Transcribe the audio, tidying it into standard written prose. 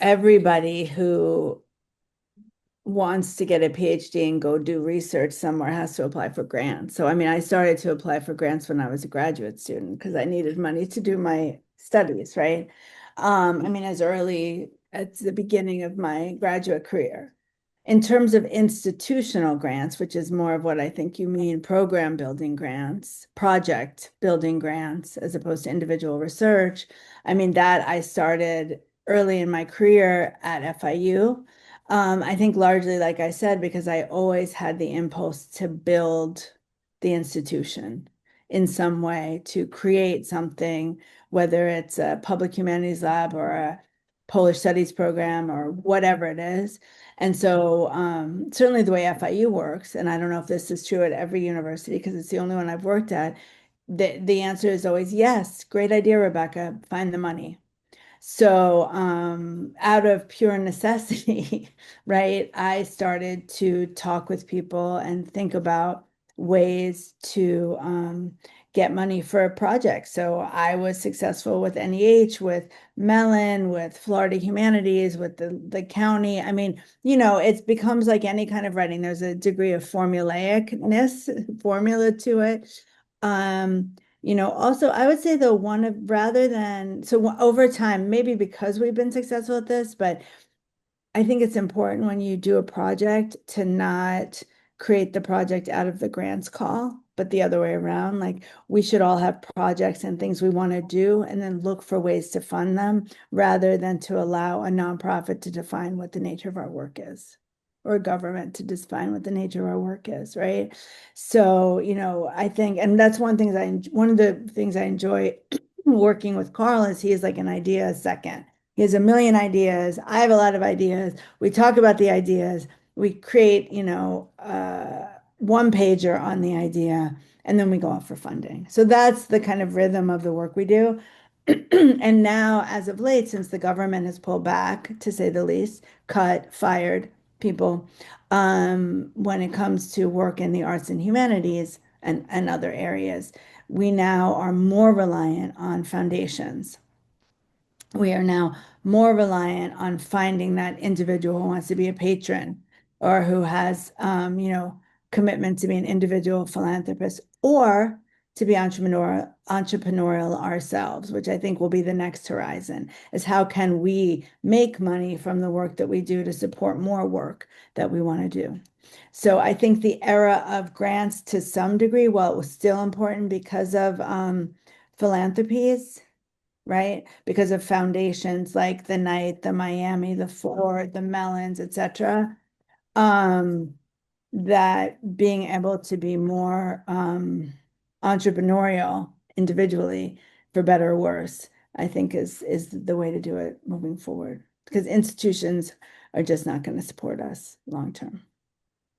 everybody who wants to get a PhD and go do research somewhere has to apply for grants. So, I mean, I started to apply for grants when I was a graduate student because I needed money to do my studies, right? I mean, as early at the beginning of my graduate career. In terms of institutional grants, which is more of what I think you mean, program building grants, project building grants, as opposed to individual research, I mean, that I started early in my career at FIU. I think largely, like I said, because I always had the impulse to build the institution in some way, to create something, whether it's a public humanities lab or a Polish studies program or whatever it is. And so certainly the way FIU works, and I don't know if this is true at every university because it's the only one I've worked at, the answer is always yes. Great idea, Rebecca. Find the money. So, out of pure necessity, right, I started to talk with people and think about ways to get money for a project. So, I was successful with NEH, with Mellon, with Florida Humanities, with the county. I mean, it becomes like any kind of writing. There's a degree of formulaicness, formula to it. Also, I would say one of rather than over time, maybe because we've been successful at this, but I think it's important when you do a project to not create the project out of the grants call, but the other way around. Like we should all have projects and things we want to do and then look for ways to fund them rather than to allow a nonprofit to define what the nature of our work is or a government to define what the nature of our work is, right? So, I think, and that's one of the things I enjoy working with Carl is he is like an idea second. He has a million ideas. I have a lot of ideas. We talk about the ideas. We create, one pager on the idea, and then we go off for funding. So that's the kind of rhythm of the work we do. And now, as of late, since the government has pulled back, to say the least, cut, fired people, when it comes to work in the arts and humanities and other areas, we now are more reliant on foundations. We are now more reliant on finding that individual who wants to be a patron or who has, commitment to be an individual philanthropist or to be entrepreneurial ourselves, which I think will be the next horizon, is how can we make money from the work that we do to support more work that we want to do. So I think the era of grants to some degree, while it was still important because of philanthropies, right? Because of foundations like the Knight, the Miami, the Ford, the Mellons, etc. Um, that being able to be more entrepreneurial individually, for better or worse, I think is the way to do it moving forward. Because institutions are just not going to support us long term.